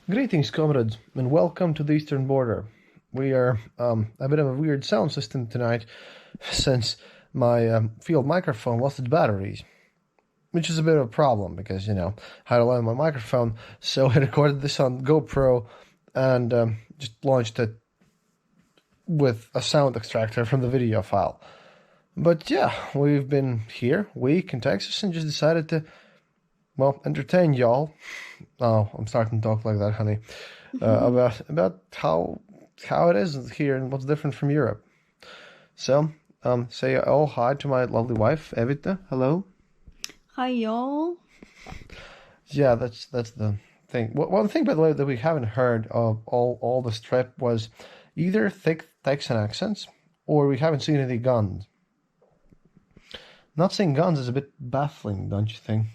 Greetings, comrades, and welcome to the eastern border. We are a bit of a weird sound system tonight since my field microphone lost its batteries, which is a bit of a problem because, I had to learn my microphone, so I recorded this on GoPro and just launched it with a sound extractor from the video file. But yeah, we've been here, week in Texas, and just decided to, entertain y'all. Oh, I'm starting to talk like that, honey. About how it is here and what's different from Europe. So, say hi to my lovely wife, Evita. Hello. Hi, y'all. Yeah, that's the thing. One thing, by the way, that we haven't heard of all this trip was either thick Texan accents or we haven't seen any guns. Not seeing guns is a bit baffling, don't you think?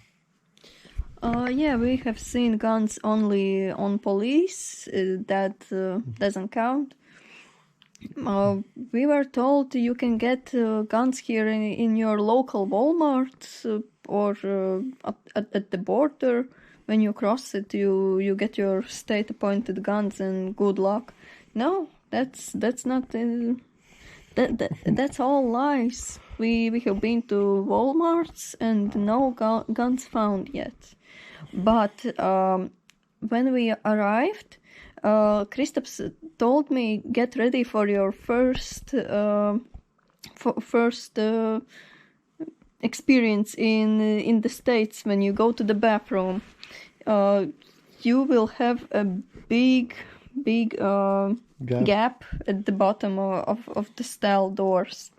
Yeah, we have seen guns only on police. That doesn't count. We were told you can get guns here in your local Walmart or at the border. When you cross it, you get your state-appointed guns and good luck. No, that's not. That's all lies. We have been to Walmarts and no guns found yet. But when we arrived, Kristaps told me, get ready for your first experience in the States when you go to the bathroom. You will have a big gap at the bottom of the stall doors.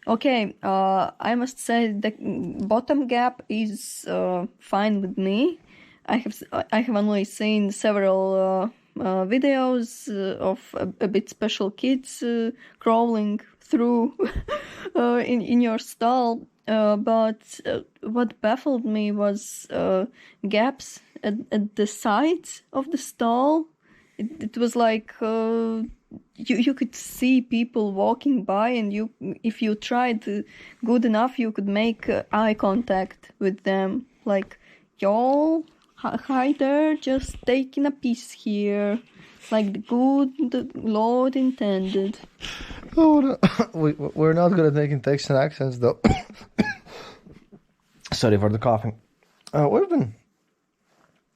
Okay, I must say the bottom gap is fine with me. I have only seen several videos of a bit special kids crawling through in your stall. But what baffled me was gaps at the sides of the stall. It was like you could see people walking by, and if you tried good enough, you could make eye contact with them. Like, y'all, hi there, just taking a piece here, like the good Lord intended. Oh, no. We're not good at making Texan accents, though. Sorry for the coughing. We've been.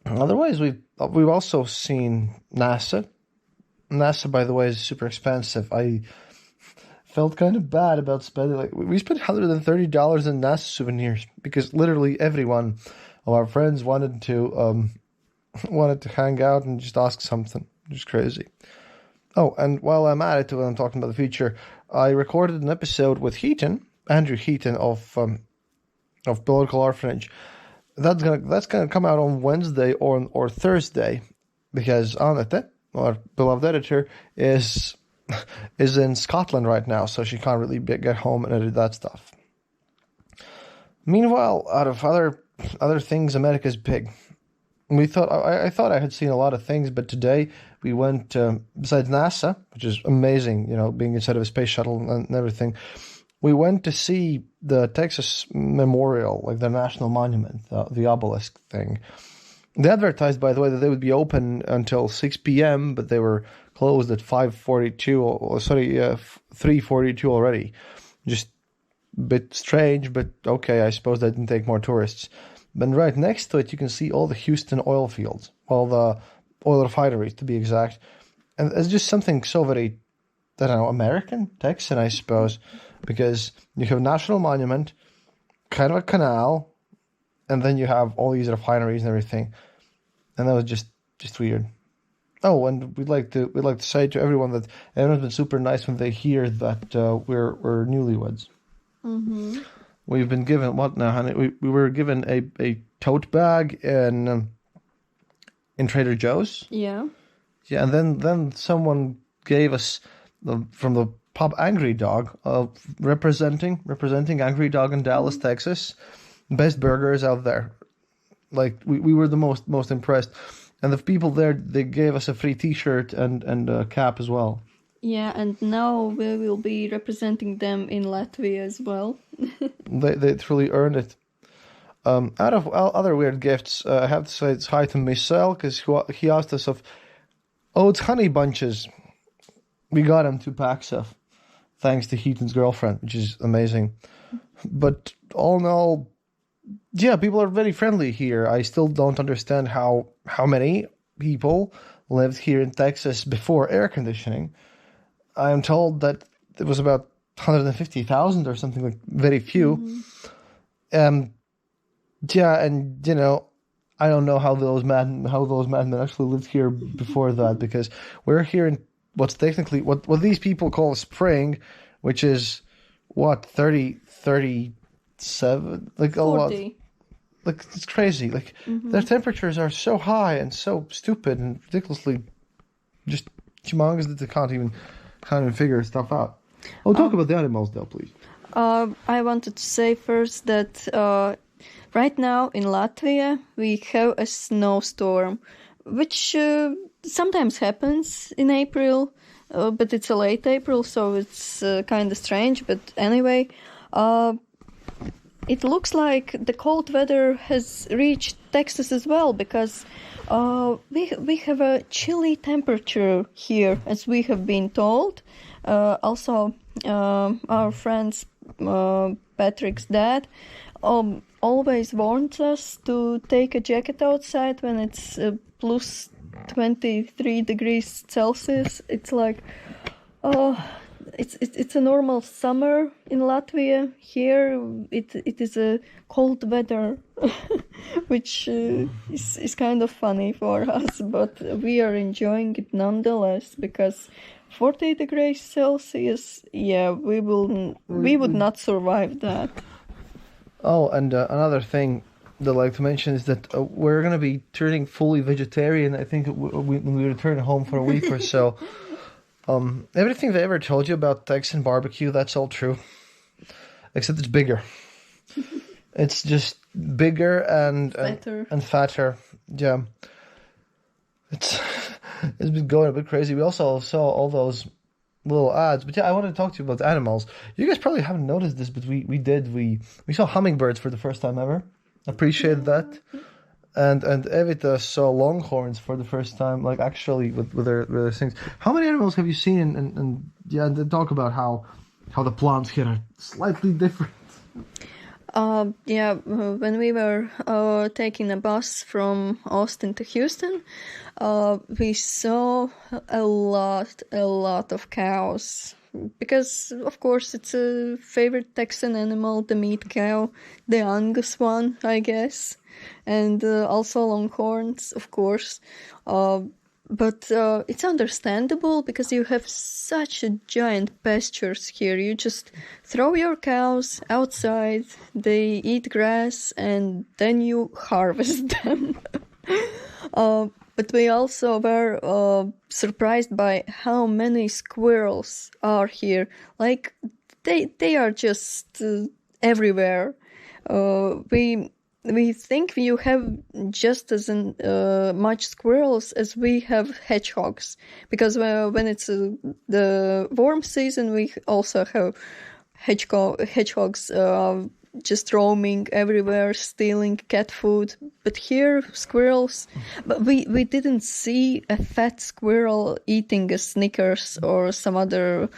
Otherwise, we've also seen NASA. NASA, by the way, is super expensive. I felt kind of bad about spending we spent $130 in NASA souvenirs because literally everyone of our friends wanted to hang out and just ask something, which is crazy. Oh, and while I'm at it, when I'm talking about the future, I recorded an episode with Andrew Heaton of Political Orphanage. That's gonna come out on Wednesday or Thursday, because Annette, our beloved editor, is in Scotland right now, so she can't really get home and edit that stuff. Meanwhile, out of other things, America's big. I thought I had seen a lot of things, but today we went besides NASA, which is amazing, being inside of a space shuttle and everything. We went to see the Texas Memorial, like the national monument, the obelisk thing. They advertised, by the way, that they would be open until 6 p.m., but they were closed at 3:42 already. Just a bit strange, but okay, I suppose they didn't take more tourists. But right next to it, you can see all the Houston oil fields, all the oil refineries, to be exact. And it's just something so very, I don't know, American, Texan, I suppose, because you have a national monument, kind of a canal, and then you have all these refineries and everything. And that was just weird. Oh, and we'd like to say to everyone that everyone's been super nice when they hear that we're newlyweds. Mm-hmm. We've been given what now, honey? We were given a tote bag in Trader Joe's. Yeah. Yeah, and then someone gave us from the pub Angry Dog, representing Angry Dog in Dallas, Texas. Best burgers out there. Like we were the most impressed, and the people there, they gave us a free T-shirt and a cap as well. Yeah, and now we will be representing them in Latvia as well. They truly earned it. Out of other weird gifts, I have to say it's hi to Michelle because he asked us of it's honey bunches. We got him 2 packs of, thanks to Heaton's girlfriend, which is amazing. But all in all, yeah, people are very friendly here. I still don't understand how many people lived here in Texas before air conditioning. I am told that it was about 150,000 or something, like very few. Yeah, and I don't know how those madmen actually lived here before that, because we're here in what's technically what these people call spring, which is what 37, like 40. a lot. Like it's crazy. Like their temperatures are so high and so stupid and ridiculously just humongous that they can't even figure stuff out. Oh, talk about the animals though, please. I wanted to say first that right now in Latvia we have a snowstorm, which sometimes happens in April, but it's a late April, so it's kind of strange. But anyway, it looks like the cold weather has reached Texas as well, because we have a chilly temperature here, as we have been told. Also, our friend's Patrick's dad always warns us to take a jacket outside when it's plus 23 degrees Celsius. It's like, it's a normal summer in Latvia. Here, it is a cold weather, which is kind of funny for us, but we are enjoying it nonetheless, because 40 degrees Celsius, yeah, we would not survive that. Oh, and another thing that I'd like to mention is that we're going to be turning fully vegetarian, I think, when we return home for a week or so. Everything they ever told you about Texan barbecue, that's all true. Except it's bigger. It's just bigger and fatter. Yeah. It's been going a bit crazy. We also saw all those little ads. But yeah, I wanted to talk to you about animals. You guys probably haven't noticed this, but we did. We saw hummingbirds for the first time ever. Appreciated that. And Evita saw longhorns for the first time, like actually with their things. How many animals have you seen? And then talk about how the plants here are slightly different. When we were taking a bus from Austin to Houston, we saw a lot of cows. Because, of course, it's a favorite Texan animal, the meat cow, the Angus one, I guess. And also longhorns, of course. But it's understandable, because you have such a giant pastures here. You just throw your cows outside, they eat grass, and then you harvest them. But we also were surprised by how many squirrels are here. Like, they are just everywhere. We think you have just as much squirrels as we have hedgehogs, because when it's the warm season, we also have hedgehogs just roaming everywhere, stealing cat food. But here, squirrels. But we didn't see a fat squirrel eating a Snickers or some other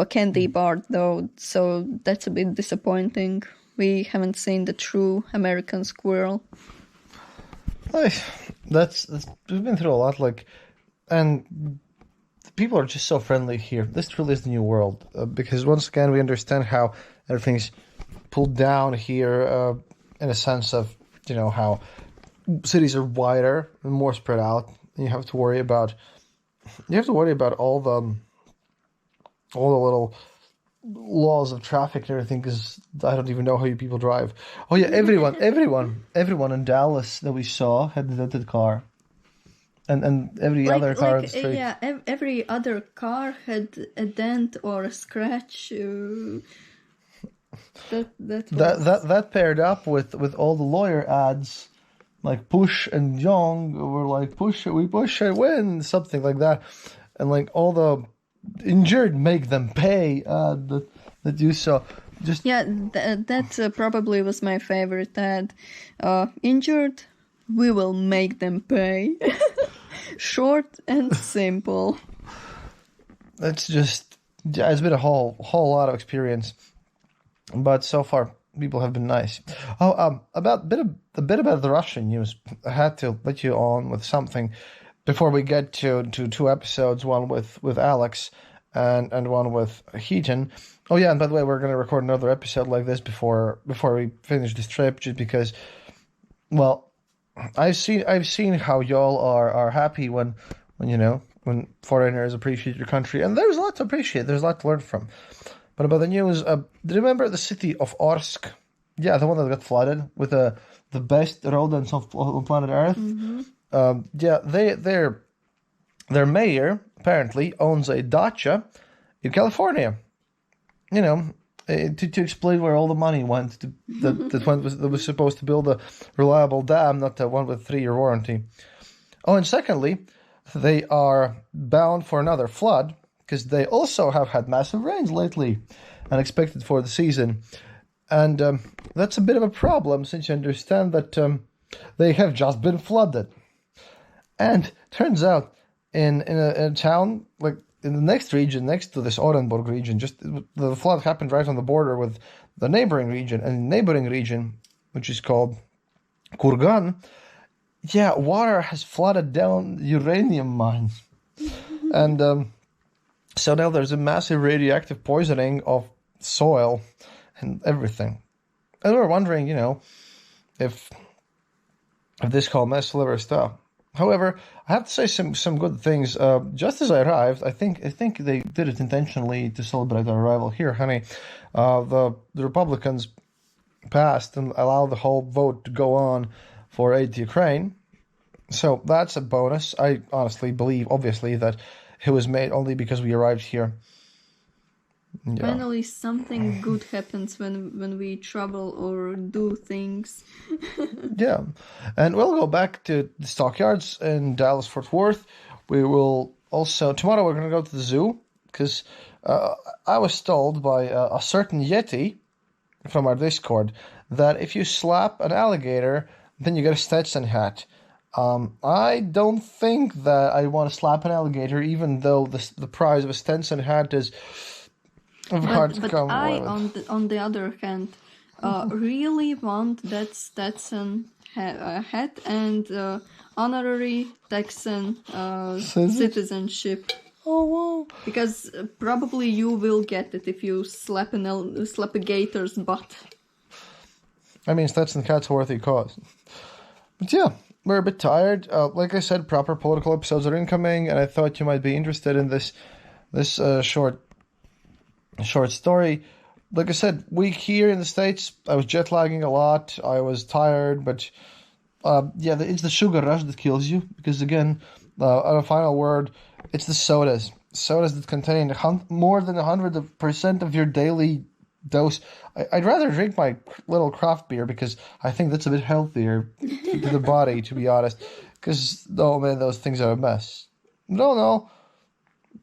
candy bar, though. So that's a bit disappointing. We haven't seen the true American squirrel. We've been through a lot, and people are just so friendly here. This truly is the new world, because once again we understand how everything's pulled down here, in a sense of how cities are wider and more spread out, and you have to worry about all the little laws of traffic and everything, because I don't even know how you people drive. Oh yeah, everyone in Dallas that we saw had a dented car, and every other car on the street. Yeah, every other car had a dent or a scratch. That paired up with all the lawyer ads, like Push and Young were like push and win, something like that, and like all the injured make them pay that you saw. Just Yeah, that probably was my favorite ad. Injured, we will make them pay. Short and simple. it's just yeah, it's been a whole lot of experience, but so far people have been nice. Oh, about a bit about the Russian news. I had to let you on with something before we get to two episodes, one with Alex and one with Heaton. Oh yeah, and by the way, we're gonna record another episode like this before we finish this trip, just because. Well, I've seen how y'all are happy when when foreigners appreciate your country, and there's a lot to appreciate. There's a lot to learn from. But about the news, do you remember the city of Orsk? Yeah, the one that got flooded with the best rodents on planet Earth. Yeah, their mayor apparently owns a dacha in California. You know, to explain where all the money went that was supposed to build a reliable dam, not the one with 3-year warranty. Oh, and secondly, they are bound for another flood because they also have had massive rains lately, and expected for the season, and that's a bit of a problem since you understand that they have just been flooded. And turns out in a town like in the next region, next to this Orenburg region, just the flood happened right on the border with the neighboring region, and the neighboring region, which is called Kurgan, yeah, water has flooded down uranium mines, and so now there's a massive radioactive poisoning of soil and everything. And we're wondering, if this whole mess will ever stop. However, I have to say some good things. Just as I arrived, I think they did it intentionally to celebrate our arrival here, honey. The Republicans passed and allowed the whole vote to go on for aid to Ukraine. So that's a bonus. I honestly believe, obviously, that it was made only because we arrived here. Yeah. Finally, something good happens when we travel or do things. Yeah, and we'll go back to the stockyards in Dallas Fort Worth. We will also tomorrow we're going to go to the zoo because I was told by a certain Yeti from our Discord that if you slap an alligator, then you get a Stetson hat. I don't think that I want to slap an alligator, even though the price of a Stetson hat is hard to come I, with. on the other hand, really want that Stetson hat and honorary Texan citizenship. Oh wow! Because probably you will get it if you slap a gator's butt. I mean, Stetson hat's a worthy cause. But yeah, we're a bit tired. Like I said, proper political episodes are incoming, and I thought you might be interested in this short story. Like I said, week here in the States, I was jet lagging a lot. I was tired, but yeah, it's the sugar rush that kills you. Because again, on a final word, it's the sodas that contain more than 100% of your daily dose. I'd rather drink my little craft beer because I think that's a bit healthier to the body, to be honest. Because oh man, those things are a mess. No.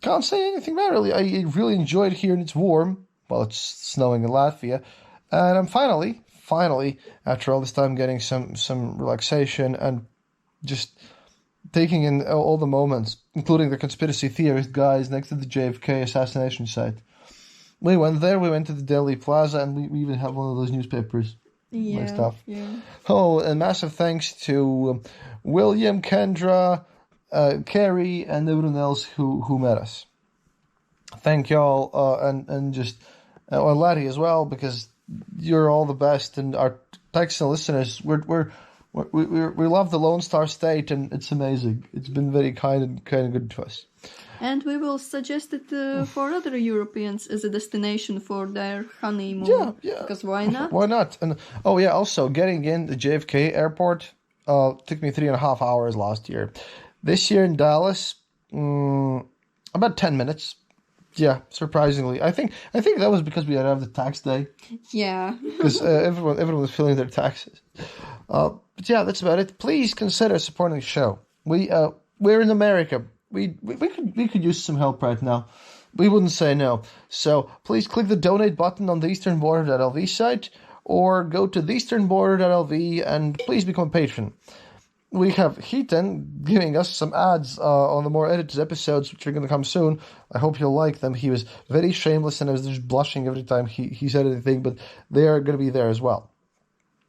Can't say anything bad, really. I really enjoyed it here, and it's warm. Well, it's snowing in Latvia. And I'm finally, after all this time, getting some relaxation and just taking in all the moments, including the conspiracy theorist guys next to the JFK assassination site. We went there, we went to the Delhi Plaza, and we even have one of those newspapers. Yeah, stuff. yeah. Oh, and massive thanks to William, Kendra, Carrie, and everyone else who met us. Thank y'all, and just Larry as well, because you're all the best, and our Texan listeners, we love the Lone Star State, and it's amazing. It's been very kind and good to us. And we will suggest it for other Europeans as a destination for their honeymoon. Yeah. Because why not? Why not? And oh yeah, also getting in the JFK airport took me 3.5 hours last year. This year in Dallas, about 10 minutes. Yeah, surprisingly. I think that was because we arrived the tax day. Yeah. Because everyone was filling their taxes. But yeah, that's about it. Please consider supporting the show. We're in America. We could use some help right now. We wouldn't say no. So please click the donate button on the easternborder.lv site or go to theeasternborder.lv and please become a patron. We have Heaton giving us some ads on the more edited episodes, which are going to come soon. I hope you'll like them. He was very shameless, and I was just blushing every time he said anything, but they are going to be there as well.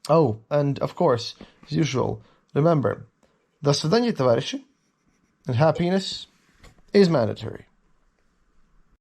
Oh, and of course, as usual, remember, до свидания, товарищи, and happiness is mandatory.